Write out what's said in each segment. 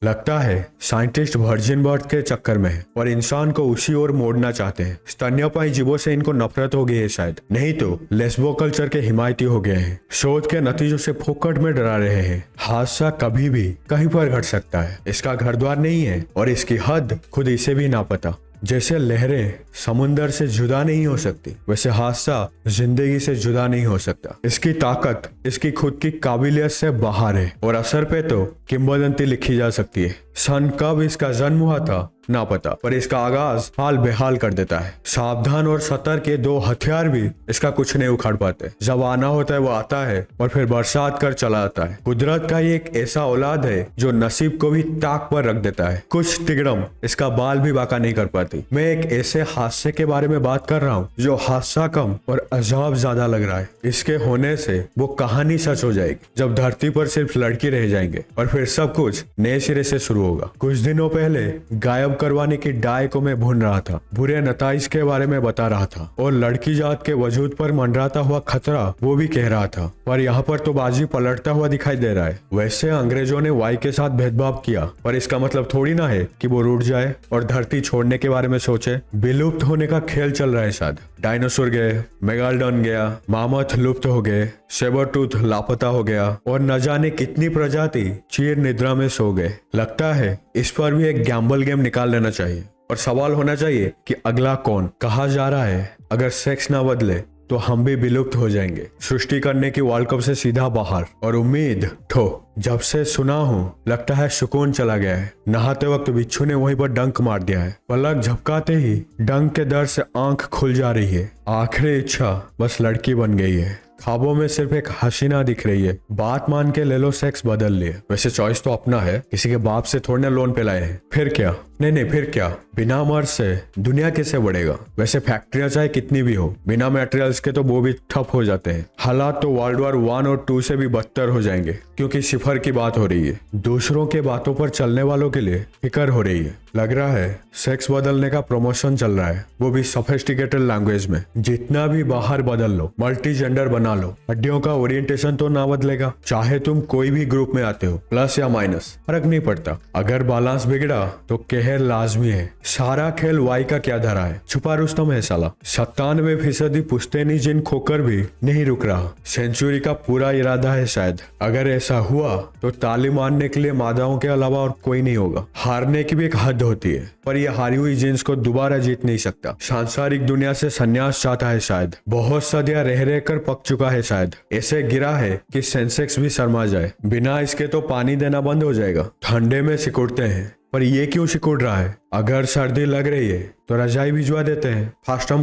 लगता है scientist virgin birth के चक्कर में है और इंसान को उसी ओर मोड़ना चाहते हैं। स्तन्यपायी जीवों से इनको नफरत हो गई है शायद, नहीं तो लेस्बो कल्चर के हिमायती हो गए हैं। शोध के नतीजों से फुकट में डरा रहे हैं। हादसा कभी भी कहीं पर घट सकता है, इसका घर द्वार नहीं है और इसकी हद खुद इसे भी ना पता। जैसे लहरें समुंदर से जुदा नहीं हो सकती, वैसे हादसा जिंदगी से जुदा नहीं हो सकता। इसकी ताकत इसकी खुद की काबिलियत से बाहर है और असर पे तो किंवदंती लिखी जा सकती है। सन कब इसका जन्म हुआ था ना पता, पर इसका आगाज हाल बेहाल कर देता है। सावधान और सतर्क के दो हथियार भी इसका कुछ नहीं उखाड़ पाते। जब आना होता है वो आता है और फिर बरसात कर चला आता है। कुदरत का ये एक ऐसा औलाद है जो नसीब को भी ताक पर रख देता है। कुछ तिगड़म इसका बाल भी बाका नहीं कर पाती। मैं एक ऐसे हादसे के बारे में बात कर रहा हूँ जो हादसा कम और अजाब ज्यादा लग रहा है। इसके होने से वो कहानी सच हो जाएगी जब धरती पर सिर्फ लड़की रह जाएंगे और फिर सब कुछ नए सिरे से शुरू होगा। कुछ दिनों पहले गायब करवाने की डाय को मैं भून रहा था, बुरे नताइज के बारे में बता रहा था और लड़की जात के वजूद पर मंडराता हुआ खतरा वो भी कह रहा था। पर यहाँ पर तो बाजी पलटता हुआ दिखाई दे रहा है। वैसे अंग्रेजों ने वाई के साथ भेदभाव किया, पर इसका मतलब थोड़ी ना है कि वो रूठ जाए और धरती छोड़ने के बारे में सोचे। विलुप्त होने का खेल चल रहा है शायद। डायनासोर गए, मेगालोडॉन गया, मामथ लुप्त हो गए, सेबरटूथ लापता हो गया और न जाने कितनी प्रजाति चीर निद्रा में सो गए। लगता है इस पर भी एक गैम्बल गेम निकाल लेना चाहिए और सवाल होना चाहिए कि अगला कौन। कहा जा रहा है अगर सेक्स ना बदले तो हम भी विलुप्त हो जाएंगे, सृष्टि करने की वर्ल्ड कप से सीधा बाहर। और उम्मीद ठो जब से सुना हूँ लगता है सुकून चला गया है। नहाते वक्त बिच्छू ने वहीं पर डंक मार दिया है। पलक झपकाते ही डंक के दर्द से आंख खुल जा रही है। आखिरी इच्छा बस लड़की बन गई है। ख्वाबों में सिर्फ एक हसीना दिख रही है। बात मान के ले लो सेक्स बदल लिए। वैसे चॉइस तो अपना है, किसी के बाप से थोड़े ना लोन पे लाए हैं। फिर क्या, नहीं फिर क्या, बिना मर्द से दुनिया कैसे बढ़ेगा। वैसे फैक्ट्रियां चाहे कितनी भी हो, बिना मटेरियल्स के तो वो भी ठप हो जाते हैं। हालात तो वर्ल्ड वॉर 1 और 2 से भी बदतर हो जाएंगे, क्योंकि सिफर की बात हो रही है। दूसरों के बातों पर चलने वालों के लिए फिक्र हो रही है। लग रहा है सेक्स बदलने का प्रमोशन चल रहा है, वो भी सोफिस्टिकेटेड लैंग्वेज में। जितना भी बाहर बदल लो, मल्टी जेंडर बना लो, हड्डियों का ओरिएंटेशन तो ना बदलेगा। चाहे तुम कोई भी ग्रुप में आते हो, प्लस या माइनस, फर्क नहीं पड़ता। अगर बैलेंस बिगड़ा तो कहर लाजमी है। सारा खेल वाई का क्या धरा है, छुपा रुस्तम है साला। 97% पुश्तैनी जिन खोकर भी नहीं रुक रहा। सेंचुरी का पूरा इरादा है शायद। अगर ऐसा हुआ तो ताली मारने के लिए मादाओं के अलावा और कोई नहीं होगा। हारने की भी एक हद होती है, पर यह हारी हुई जींस को दोबारा जीत नहीं सकता। सांसारिक दुनिया से संन्यास चाहता है शायद। बहुत सदियां रह रह कर पक चुका है शायद। ऐसे गिरा है कि सेंसेक्स भी शर्मा जाए। बिना इसके तो पानी देना बंद हो जाएगा। ठंडे में सिकुड़ते हैं, पर ये क्यों सिकुड़ रहा है। अगर सर्दी लग रही है तो रजाई भिजवा देते हैं,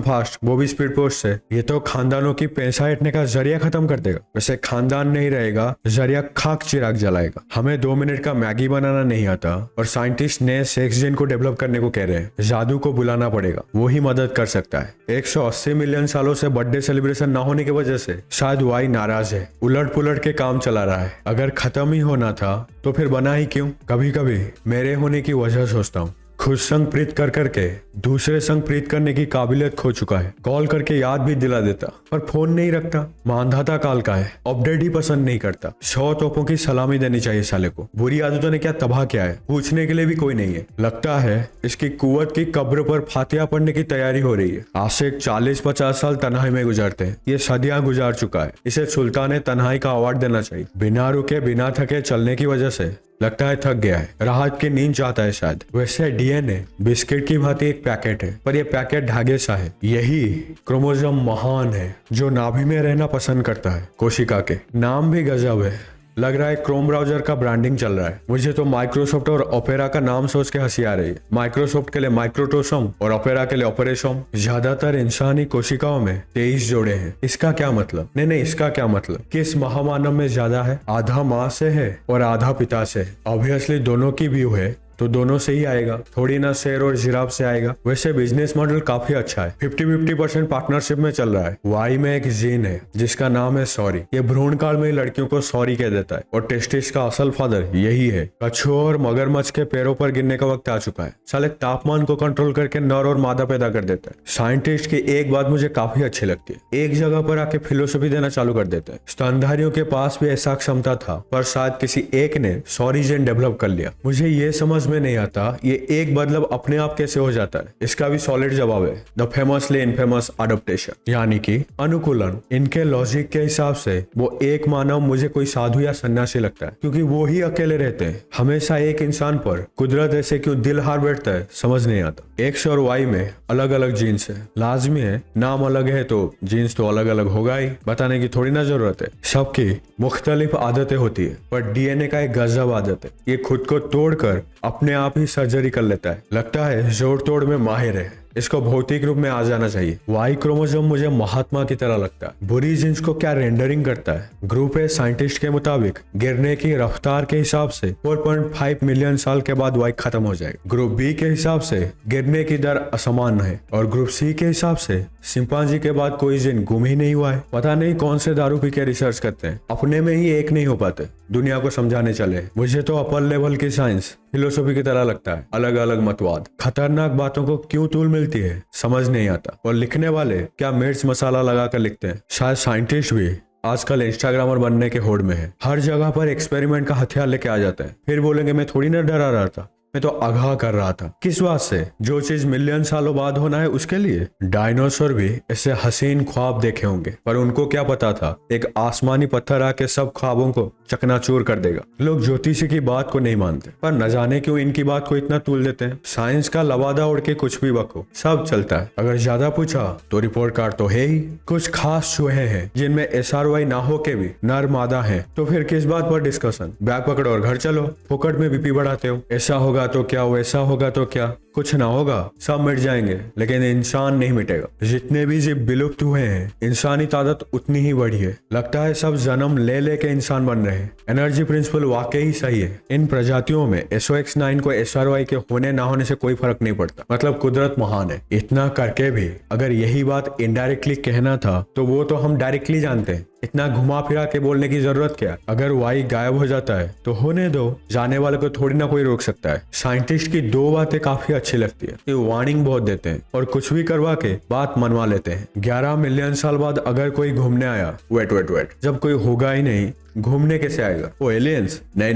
फास्ट, वो भी स्पीड पोस्ट से। ये तो खानदानों की पैसा हटने का जरिया खत्म कर देगा। वैसे खानदान नहीं रहेगा, जरिया खाक चिराग जलाएगा। हमें 2 मिनट का मैगी बनाना नहीं आता और साइंटिस्ट नए सेक्स जेन को डेवलप करने को कह रहे हैं। जादू को बुलाना पड़ेगा, वो ही मदद कर सकता है। 180 मिलियन सालों से बर्थडे सेलिब्रेशन ना होने की वजह से शायद वाई नाराज है। उलट पुलट के काम चला रहा है। अगर खत्म ही होना था तो फिर बना ही क्यों। कभी कभी मेरे होने की वजह सोचता हूँ। खुद संग प्रीत कर करके दूसरे संग प्रीत करने की काबिलियत खो चुका है। कॉल करके याद भी दिला देता, पर फोन नहीं रखता। मानधाता काल का है, अपडेट ही पसंद नहीं करता। 100 तोपों की सलामी देनी चाहिए साले को। बुरी आदतों ने क्या तबाह किया है, पूछने के लिए भी कोई नहीं है। लगता है इसकी कुव्वत की कब्र पर फातिहा पढ़ने की तैयारी हो रही है। आज से 40-50 साल तन्हाई में गुजारते हैं, ये सदियां गुजार चुका है। इसे सुल्तान तन्हाई का अवार्ड देना चाहिए। बिना रुके बिना थके चलने की वजह से लगता है थक गया है, राहत की नींद चाहता है शायद। वैसे डीएनए बिस्किट की भांति एक पैकेट है, पर यह पैकेट धागे सा है। यही क्रोमोसोम महान है जो नाभि में रहना पसंद करता है। कोशिका के नाम भी गजब है। लग रहा है क्रोम ब्राउजर का ब्रांडिंग चल रहा है। मुझे तो माइक्रोसॉफ्ट और ओपेरा का नाम सोच के हंसी आ रही है। माइक्रोसॉफ्ट के लिए माइक्रोटोसोम और ओपेरा के लिए ओपेरेसोम। ज्यादातर इंसानी कोशिकाओं में 23 जोड़े हैं। इसका क्या मतलब, नहीं इसका क्या मतलब, किस महामानव में ज्यादा है। आधा माँ से है और आधा पिता से है। ऑब्वियसली दोनों की व्यू है, तो दोनों से ही आएगा, थोड़ी ना शेर और जिराफ से आएगा। वैसे बिजनेस मॉडल काफी अच्छा है, 50-50% पार्टनरशिप में चल रहा है। वाई में एक जीन है जिसका नाम है सॉरी। ये भ्रूण काल में ही लड़कियों को सॉरी कह देता है और टेस्टिस का असल फादर यही है। कछुओं और मगरमच्छ के पैरों पर गिरने का वक्त आ चुका है। साले तापमान को कंट्रोल करके नर और मादा पैदा कर देता है। साइंटिस्ट की एक बात मुझे काफी अच्छी लगती है, एक जगह पर आके फिलोसफी देना चालू कर देते हैं। स्तनधारियों के पास भी ऐसा क्षमता था, पर शायद किसी एक ने सॉरी जीन डेवलप कर लिया। मुझे ये समझ में नहीं आता ये एक बदलाव अपने आप कैसे हो जाता है। इसका भी सॉलिड जवाब है, द फेमसली इनफेमस अडॉप्टेशन, यानी कि अनुकूलन। इनके लॉजिक के हिसाब से वो एक मानव मुझे कोई साधु या सन्यासी लगता है, क्योंकि वो ही अकेले रहते हैं। हमेशा एक इंसान पर कुदरत ऐसे क्यों दिल हार बैठता है समझ नहीं आता। एक्स और वाई में अलग अलग जीन्स है, लाजमी है, नाम अलग है तो जीन्स तो अलग अलग होगा ही, बताने की थोड़ी ना जरूरत है। सबकी मुख्तलिफ आदतें होती है, पर डीएनए का एक गजब आदत है, ये खुद को तोड़कर अपने आप ही सर्जरी कर लेता है। लगता है जोड़ तोड़ में माहिर है, इसको भौतिक रूप में आ जाना चाहिए। वाई क्रोमोसोम मुझे महात्मा की तरह लगता है, बुरी जीन्स को क्या रेंडरिंग करता है। ग्रुप ए साइंटिस्ट के मुताबिक गिरने की रफ्तार के हिसाब से 4.5 मिलियन साल के बाद वाई खत्म हो जाएगा। ग्रुप बी के हिसाब से गिरने की दर असमान है और ग्रुप सी के हिसाब से चिंपांजी के बाद कोई जीन गुम ही नहीं हुआ है। पता नहीं कौन से दारू पी के रिसर्च करते हैं, अपने में ही एक नहीं हो पाते, दुनिया को समझाने चले। मुझे तो अपर लेवल की साइंस फिलोसफी की तरह लगता है। अलग अलग मतवाद, खतरनाक बातों को क्यों तूल मिलती है समझ नहीं आता। और लिखने वाले क्या मिर्च मसाला लगा कर लिखते हैं। शायद साइंटिस्ट भी आजकल इंस्टाग्रामर बनने के होड़ में है, हर जगह पर एक्सपेरिमेंट का हथियार लेके आ जाते हैं, फिर बोलेंगे मैं थोड़ी ना डरा रहा था, मैं तो आगाह कर रहा था। किस बात से? जो चीज मिलियन सालों बाद होना है उसके लिए। डायनासोर भी ऐसे हसीन ख्वाब देखे होंगे, पर उनको क्या पता था एक आसमानी पत्थर आके सब ख्वाबों को चकनाचूर कर देगा। लोग ज्योतिषी की बात को नहीं मानते, पर न जाने क्यों इनकी बात को इतना तूल देते हैं। साइंस का लवादा उड़ के कुछ भी बको, सब चलता है। अगर ज्यादा पूछा तो रिपोर्ट कार्ड तो है ही। कुछ खास चूहे हैं जिनमें SRY ना हो के भी नर मादा है, तो फिर किस बात पर डिस्कशन। बैग पकड़ो और घर चलो, फोकट में बीपी बढ़ाते हो। ऐसा होगा तो क्या, वैसा होगा तो क्या, कुछ ना होगा, सब मिट जाएंगे, लेकिन इंसान नहीं मिटेगा। जितने भी जीव विलुप्त हुए हैं, इंसानी ताकत उतनी ही बढ़ी है। लगता है सब जन्म ले लेके इंसान बन रहे हैं। एनर्जी प्रिंसिपल वाकई सही है। इन प्रजातियों में SOX9 को SRY के होने ना होने से कोई फर्क नहीं पड़ता। मतलब कुदरत महान है। इतना करके भी अगर यही बात इनडायरेक्टली कहना था तो वो तो हम डायरेक्टली जानते हैं। इतना घुमा फिरा के बोलने की जरूरत क्या? अगर वाई गायब हो जाता है तो होने दो, जाने वाले को थोड़ी ना कोई रोक सकता है। साइंटिस्ट की दो बातें काफी अच्छी लगती है, ये वार्निंग बहुत देते हैं और कुछ भी करवा के बात मनवा लेते हैं। 11 मिलियन साल बाद अगर कोई घूमने आया, वेट, जब कोई होगा ही नहीं, घूमने कैसे आएगा? वो एलियंस? नहीं,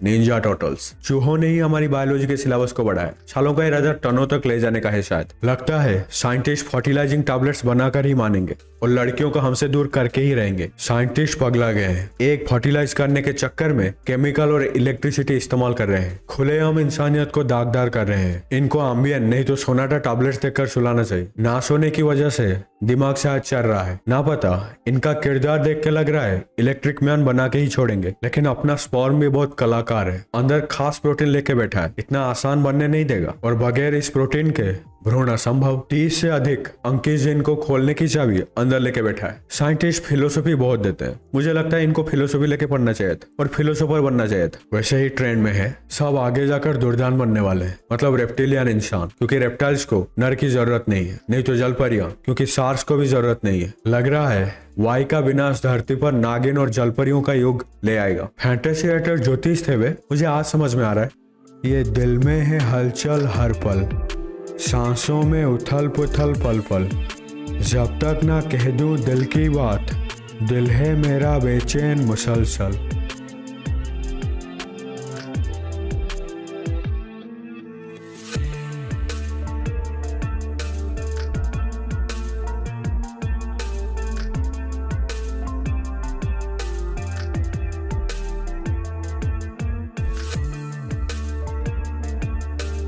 निंजा टर्टल्स। चूहों ने ही हमारी बायोलॉजी के सिलेबस को बढ़ाया। सालों का इरादा टनों तक ले जाने का है शायद। लगता है साइंटिस्ट फर्टिलाइजिंग टैबलेट्स बनाकर ही मानेंगे और लड़कियों को हमसे दूर करके ही रहेंगे। साइंटिस्ट पगला गए हैं, एक फर्टिलाइज करने के चक्कर में केमिकल और इलेक्ट्रिसिटी इस्तेमाल कर रहे हैं। खुलेआम इंसानियत को दागदार कर रहे हैं। इनको एम्बियन नहीं तो सोनाटा टैबलेट्स देकर सुलाना चाहिए। ना सोने की वजह से दिमाग शायद चल रहा है, ना पता। इनका किरदार देख के लग रहा है इलेक्ट्रिक मैन बना के ही छोड़ेंगे, लेकिन अपना स्पर्म भी बहुत कलाकार है। अंदर खास प्रोटीन लेके बैठा है, इतना आसान बनने नहीं देगा। और बगैर इस प्रोटीन के भ्रूण असंभव। 30 से अधिक अंकी जीन को खोलने की चाबी अंदर लेके बैठा है। साइंटिस्ट फिलोसफी बहुत देते हैं, मुझे लगता है इनको फिलोसफी लेके पढ़ना चाहिए था और फिलोसोफर बनना चाहिए था। वैसे ही ट्रेंड में है, सब आगे जाकर दुर्दान बनने वाले हैं, मतलब रेप्टिलियन इंसान, क्योंकि रेप्टाइल्स को नर की जरूरत नहीं है, नहीं तो जलपरियां, क्योंकि सार्स को भी जरूरत नहीं है। लग रहा है वाई का विनाश धरती पर नागिन और जलपरियों का युग ले आएगा। फैंटेसी राइटर ज्योतिष थे वे, मुझे आज समझ में आ रहा है। ये दिल में है हलचल हर पल, सांसों में उथल पुथल पल पल, जब तक ना कह दूं दिल की बात, दिल है मेरा बेचैन मुसलसल।